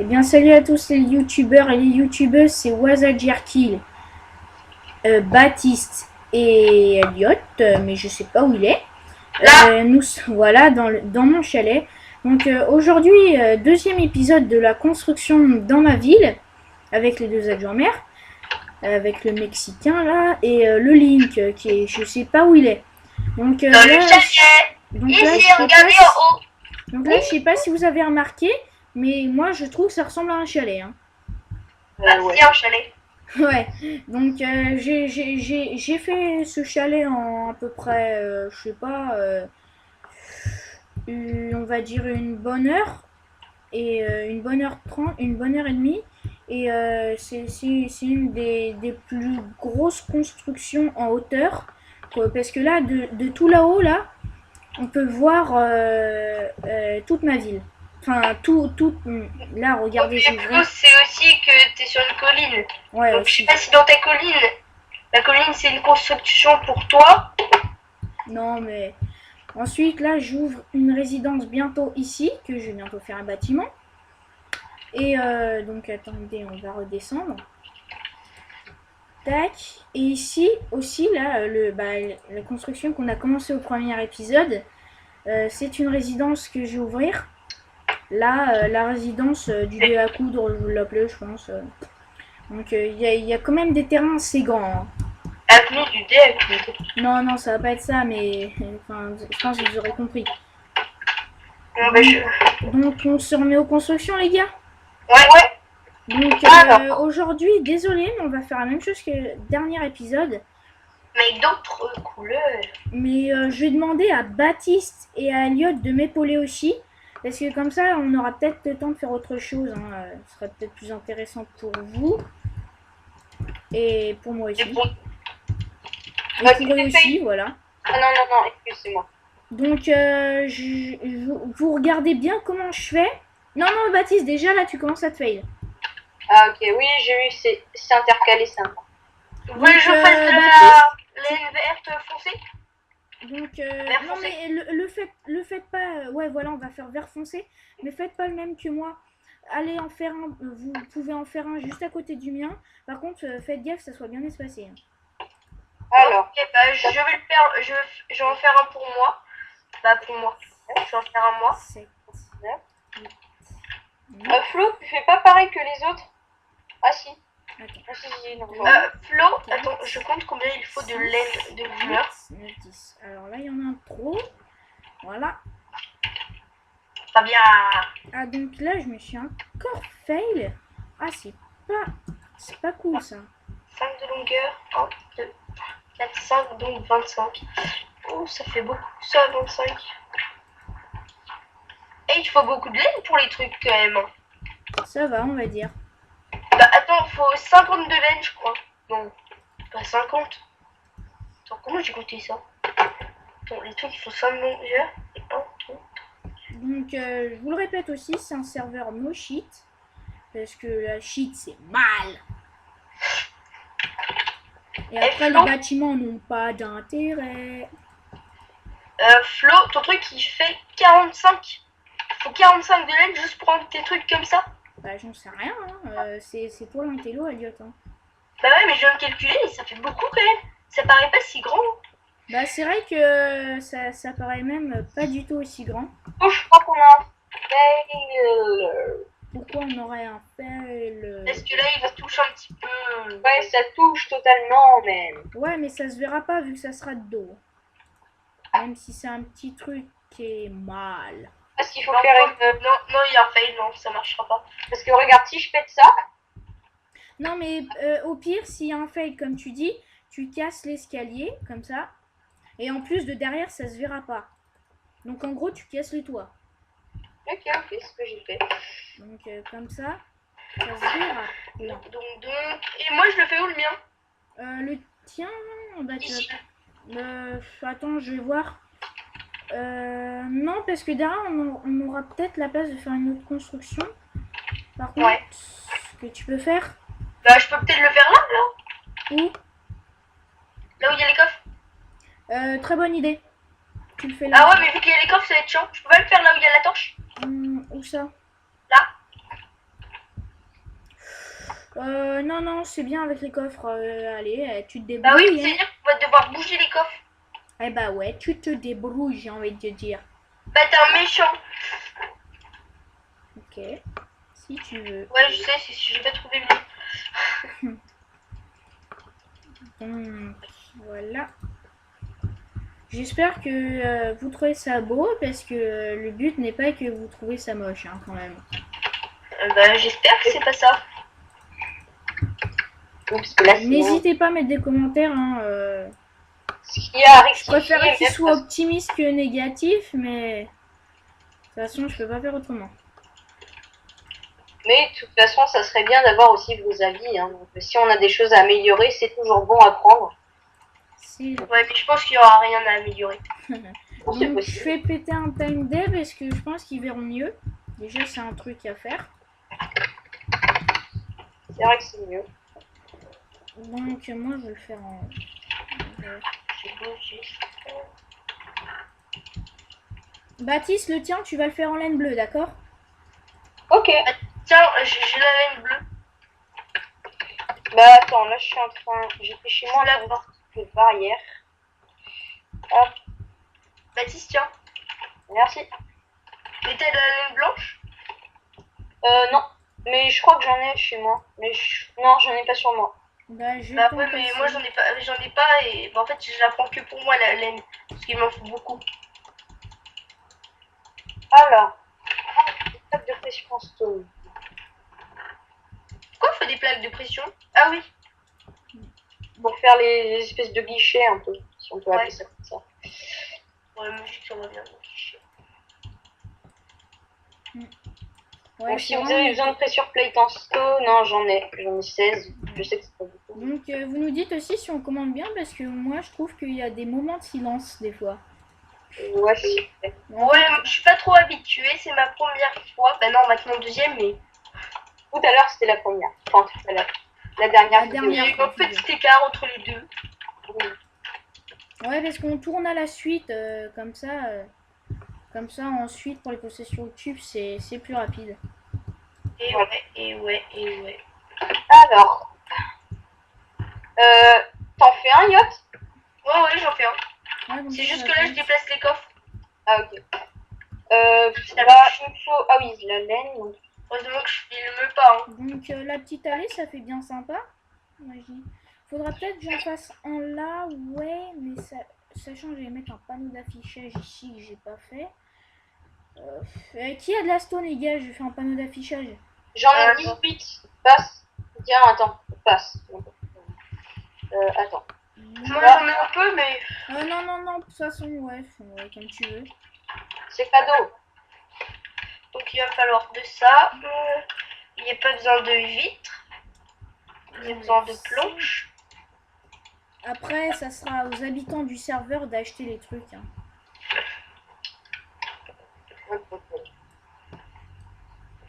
Eh bien, salut à tous les youtubeurs et les youtubeuses, c'est Wazajerkill, Baptiste et Elliot, mais je sais pas où il est. Nous, voilà, dans mon chalet. Donc aujourd'hui, deuxième épisode de la construction dans ma ville, avec les deux adjoints maires, avec le Mexicain là, et le Link, qui est, je sais pas où il est. Donc dans le chalet. Ici, regardez en haut. Donc là, je sais pas si vous avez remarqué, mais moi je trouve que ça ressemble à un chalet. Hein. Ouais. C'est un chalet. Ouais, donc j'ai fait ce chalet en à peu près, je sais pas, on va dire une bonne heure, et une bonne heure 30, une bonne heure et demie. Et c'est une des plus grosses constructions en hauteur, parce que là, de tout là-haut, là, on peut voir toute ma ville. Enfin, là, regardez, Et plus, c'est aussi que tu es sur une colline. Ouais, donc, je sais pas si dans ta colline, la colline, c'est une construction pour toi. Non, mais ensuite, là, j'ouvre une résidence bientôt ici, que je vais bientôt faire un bâtiment. Et donc, attendez, on va redescendre. Tac. Et ici aussi, là, la construction qu'on a commencé au premier épisode, c'est une résidence que je vais ouvrir. Là, la résidence du dé à coudre, je vous l'appelez, je pense. Donc, il y a quand même des terrains assez grands. Hein. Avenue du dé à coudre. Non, non, ça va pas être ça, mais enfin, je pense que vous aurez compris. Donc, on se remet aux constructions, les gars. Ouais. Donc aujourd'hui, désolé, mais on va faire la même chose que le dernier épisode. Mais d'autres couleurs. Mais je vais demander à Baptiste et à Elliot de m'épauler aussi. Parce que comme ça, on aura peut-être le temps de faire autre chose. Hein. Ce sera peut-être plus intéressant pour vous. Et pour moi aussi. Et pour eux aussi, voilà. Ah non, excusez-moi. Donc, vous regardez bien comment je fais. Non, non, Baptiste, déjà là, tu commences à te fail. Ah, ok, oui, j'ai vu, c'est intercalé ça. Vous voulez que je fasse de la laine verte foncée? Donc, non, mais le faites pas. Ouais, voilà, on va faire vert foncé. Mais faites pas le même que moi. Allez en faire un. Vous pouvez en faire un juste à côté du mien. Par contre, faites gaffe, ça soit bien espacé. Hein. Alors, okay, bah, je vais le faire. Je vais en faire un pour moi. Bah, pour moi. Je vais en faire un moi. 7, 8, Flo, tu fais pas pareil que les autres? Ah, si. Flo, attends, je compte combien il faut de laine de couleur. 9, 10. Alors là, il y en a un trop. Voilà. Très bien. Ah, donc là, je me suis encore fail. Ah, c'est pas cool ça. 5 de longueur. 1, 2, 4, 5, donc 25. Oh, ça fait beaucoup ça, 25. Et il faut beaucoup de laine pour les trucs quand même. Ça va, on va dire. Bah attends, faut 50 de laine, je crois. Non, pas 50. Attends, comment j'ai goûté ça? Attends, les trucs, il faut 5 longueurs et 1, 2. Donc, je vous le répète aussi, c'est un serveur no cheat. Parce que la cheat, c'est mal. Et après, les bâtiments n'ont pas d'intérêt. Flo, ton truc, il fait 45. Faut 45 de laine juste pour tes trucs comme ça? Bah, j'en sais rien. Hein. C'est toi l'intello, Elliot. Hein. Bah ouais, mais je viens de calculer et ça fait beaucoup quand même. Ça paraît pas si grand. Bah, c'est vrai que ça paraît même pas du tout aussi grand. Oh, je crois qu'on a un fail. Pourquoi on aurait un fail? Parce que là, il va toucher un petit peu. Ouais, ça touche totalement, même. Ouais, mais ça se verra pas vu que ça sera de dos. Même si c'est un petit truc qui est mal. Parce qu'il faut faire une... Non, il y a un fail, non, ça marchera pas. Parce que regarde, si je pète ça... Non, mais au pire, s'il y a un fail, comme tu dis, tu casses l'escalier, comme ça. Et en plus, de derrière, ça se verra pas. Donc, en gros, tu casses les toits. Ok, c'est ce que j'ai fait. Donc, comme ça se verra. Donc... Et moi, je le fais où, le mien? Le tien, bah, ici. Attends, je vais voir. Non, parce que derrière, on aura peut-être la place de faire une autre construction. Par contre, ce que tu peux faire... Bah, je peux peut-être le faire là. Où? Là où il y a les coffres. Très bonne idée. Tu le fais là. Ah ouais, mais vu qu'il y a les coffres, ça va être chiant. Je peux pas le faire là où il y a la torche? Où ça? Là. Non, non, c'est bien avec les coffres. Allez, tu te Bah oui, débrouilles, hein. c'est-à-dire qu'on va devoir bouger les coffres. Eh bah ouais, tu te débrouilles, j'ai envie de te dire. Bah t'es un méchant. Ok, si tu veux. Ouais, je sais, j'ai pas trouvé mieux. Donc, voilà. J'espère que vous trouvez ça beau, parce que le but n'est pas que vous trouvez ça moche, hein, quand même. Bah j'espère que c'est pas ça. Parce que là, sinon, N'hésitez pas à mettre des commentaires, hein. ce qu'il y a à Je préférerais rectifier, qu'il même soit optimiste que négatif, mais de toute façon, je peux pas faire autrement. mais de toute façon, ça serait bien d'avoir aussi vos avis. Hein. Donc, si on a des choses à améliorer, c'est toujours bon à prendre. Ouais, mais je pense qu'il y aura rien à améliorer. Bon, c'est Donc, je possible. fais péter un time day parce que je pense qu'ils verront mieux. Déjà, c'est un truc à faire. C'est vrai que c'est mieux. Donc, moi, je vais le faire en... C'est beau, juste. Baptiste, le tien, tu vas le faire en laine bleue, d'accord? Ok. Tiens, j'ai la laine bleue. Bah attends, là je suis en train. J'étais chez moi La la porte. de barrière. Hop, Baptiste, tiens. merci. Mais t'as de la laine blanche? Non. Mais je crois que j'en ai chez moi. Mais non, j'en ai pas sur moi. Bah, je vais Bah t'en ouais, mais passer. moi j'en ai pas et bah, en fait je la prends que pour moi la laine. Parce qu'il m'en faut beaucoup. Alors, des plaques de pression en stone. Pourquoi on fait des plaques de pression? Ah oui. Pour faire les espèces de guichets un peu, si on peut appeler Ouais. ça comme ça. Ouais, moi je ça va bien. Ouais, Donc c'est si vous vraiment avez les- besoin de pressure plate en stone, non j'en ai 16. Je sais que c'est pas beaucoup. Donc, vous nous dites aussi si on commande bien, parce que moi, je trouve qu'il y a des moments de silence, des fois. Ouais, c'est vrai. En Ouais, fait, moi, je suis pas trop habituée, c'est ma première fois. Bah non, maintenant deuxième, mais. Tout à l'heure c'était la première. Enfin, tout à l'heure. La dernière La vidéo. dernière. Il y a eu un petit écart entre les deux. Oui. ouais, parce qu'on tourne à la suite, comme ça, ensuite, pour les possessions YouTube, c'est plus rapide. Et Voilà. ouais, et ouais, et ouais. Alors, t'en fais un yacht? Ouais, ouais, j'en fais un. Ouais, comme C'est ça, juste ça que va là, être je déplace les coffres. Ah ok. La Là, il me faut... Ah oui, la laine. Donc... Heureusement que je filme pas. Hein. Donc la petite allée, ça fait bien sympa. Moi, je dis. Faudra peut-être que j'en fasse un là, ouais, mais sachant que je vais mettre un panneau d'affichage ici que j'ai pas fait. Qui a de la stone, les gars? Je fais un panneau d'affichage. J'en ai 18. Passe. Tiens, attends. Passe. Attends. Moi, j'en ai un peu, mais. Non, non, non, de toute façon, ouais, comme tu veux. C'est cadeau. Donc, il va falloir de ça. Il n'y a pas besoin de vitres. Il y a besoin de planches. Après, ça sera aux habitants du serveur d'acheter les trucs. Hein.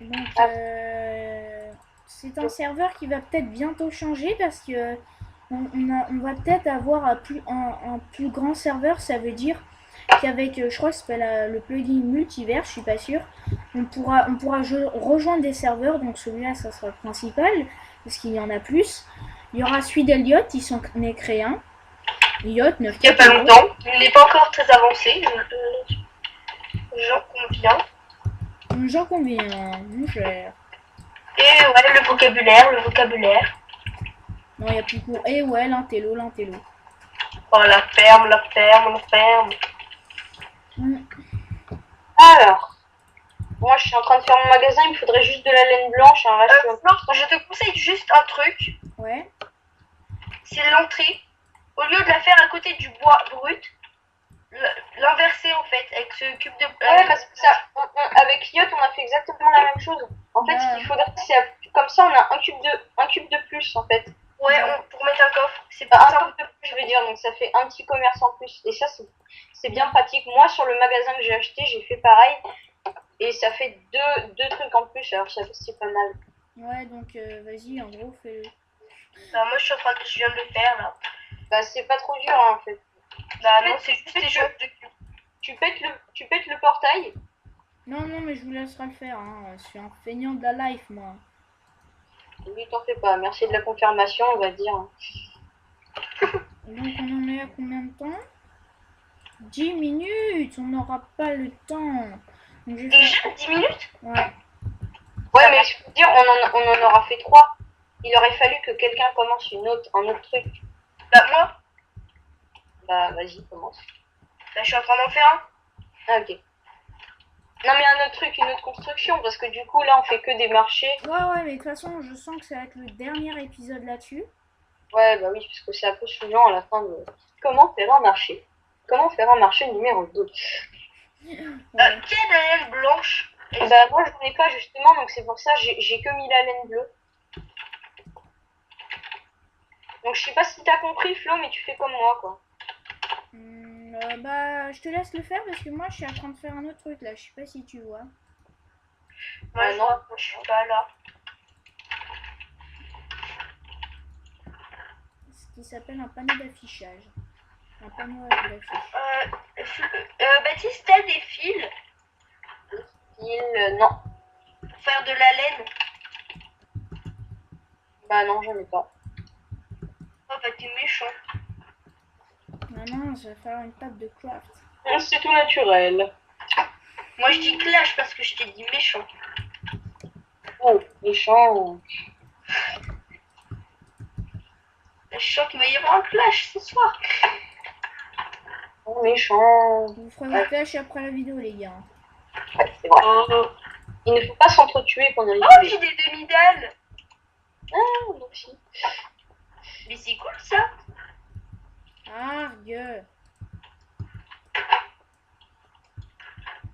Donc, c'est un serveur qui va peut-être bientôt changer parce que on va peut-être avoir un plus grand serveur. Ça veut dire qu'avec, je crois que ça s'appelle le plugin multivers, je suis pas sûre, on pourra rejoindre des serveurs. Donc celui-là, ça sera le principal parce qu'il y en a plus. Il y aura celui d'Eliott, ils s'en est créé un. Eliott, 9 Il n'y a pas longtemps. Il n'est pas encore très avancé. J'en conviens. J'en conviens, mon cher. Et ouais, le vocabulaire, le vocabulaire. Non, il n'y a plus court. Et ouais, l'intello, l'intello. Oh, la ferme, la ferme, la ferme. Alors, moi je suis en train de faire mon magasin, il me faudrait juste de la laine blanche. Hein, là, Non, je te conseille juste un truc. Ouais. C'est l'entrée. Au lieu de la faire à côté du bois brut, l'inverser en fait, avec ce cube de... Ouais, parce que ça, avec Yacht, on a fait exactement la même chose. En fait, ce qu'il faudrait, c'est comme ça, on a un cube de plus en fait. Ouais, pour mettre un coffre. C'est Un pas cube de plus, je veux dire, donc ça fait un petit commerce en plus. Et ça, c'est bien pratique. Moi, sur le magasin que j'ai acheté, j'ai fait pareil. Et ça fait deux trucs en plus, alors ça c'est pas mal. Ouais, donc vas-y, en gros, fais-le. Bah, moi, je viens de le faire là. Bah, c'est pas trop dur hein, en fait. Bah, non, c'est juste des choses de cube. Tu pètes le portail. Non, non, mais je vous laisserai le faire. Hein. Je suis un feignant de la life, moi. Oui, t'en fais pas. Merci de la confirmation, on va dire. Donc on en est à combien de temps? 10 minutes, on n'aura pas le temps. Donc j'ai fait... Déjà 10 minutes? Ouais. Ouais, mais je veux dire, on en aura fait 3. Il aurait fallu que quelqu'un commence un autre truc. Bah moi, Bah, vas-y, commence. bah, je suis en train d'en faire un. Ah, ok. Non, mais un autre truc, une autre construction, parce que du coup, là, on fait que des marchés. Ouais, mais de toute façon, je sens que ça va être le dernier épisode là-dessus. Ouais, bah oui, parce que c'est un peu souvent à la fin de... Comment faire un marché? Comment faire un marché numéro 2? Ouais. Qui a de la laine blanche? Bah, moi, j'en ai pas, justement, donc c'est pour ça, j'ai que mis la laine bleue. Donc, je sais pas si t'as compris, Flo, mais tu fais comme moi, quoi. Bah, je te laisse le faire parce que moi, je suis en train de faire un autre truc là. Je sais pas si tu vois. Moi, non. je suis pas là. Ce qui s'appelle un panneau d'affichage. Un panneau d'affiche. Baptiste, t'as des fils Non. pour faire de la laine? Bah, non, j'en ai pas. Oh, bah, t'es méchant. Non, je vais faire une table de craft. C'est tout naturel. Moi, je dis clash parce que je t'ai dit méchant. Oh, méchant. Je sens qu'il va y avoir un clash ce soir. Oh, méchant. Vous ferez votre clash après la vidéo, les gars. Ouais, c'est vrai. Oh, Il ne faut pas s'entretuer pendant les j'ai vidéos. des demi-dalles. Ah, moi aussi. Mais c'est cool ça. Argue.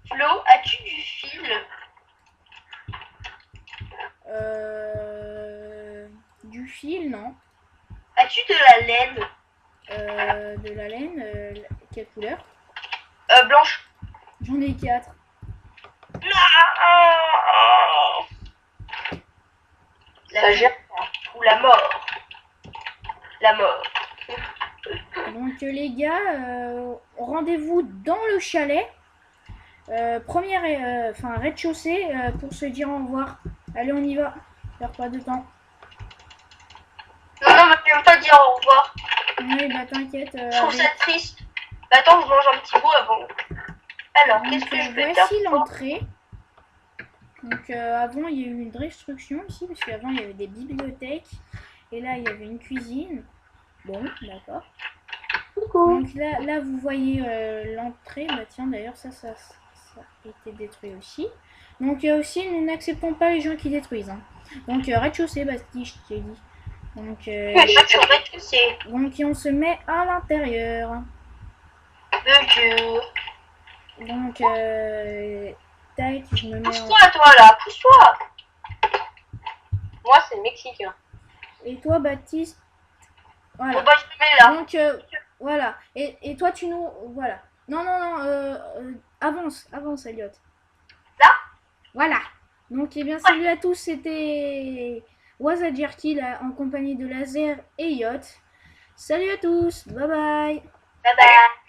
Flo, as-tu du fil? Du fil, non. As-tu de la laine? De la laine, quelle couleur? Blanche. J'en ai 4. La vie ou la mort? La mort. Donc les gars, rendez-vous dans le chalet. Rez-de-chaussée pour se dire au revoir. Allez, on y va. Perds pas de temps. Non, mais je vais pas dire au revoir. Oui, bah t'inquiète. Je trouve ça triste. Attends, je mange un petit bout avant. Alors, qu'est-ce que je vais faire? Voici l'entrée. Donc avant, il y a eu une destruction ici, parce qu'avant, il y avait des bibliothèques. Et là, il y avait une cuisine. Bon, d'accord. Donc là, vous voyez l'entrée. Bah tiens, d'ailleurs, ça a été détruit aussi. Donc aussi, nous n'acceptons pas les gens qui détruisent. Hein. Donc rez-de-chaussée, Baptiste, je t'ai dit. Donc, donc on se met à l'intérieur. Donc tac, je me mets. Pousse-toi toi là, pousse-toi. Moi c'est mexicain. Et toi, Baptiste. Voilà. Bon, bah, je me mets là. Donc voilà. Et toi, tu nous. Voilà. Non. Avance, Elliot. Là? Voilà. Donc, eh bien, salut à tous. C'était Wazajerky en compagnie de Laser et Yacht. Salut à tous. Bye bye. Bye bye.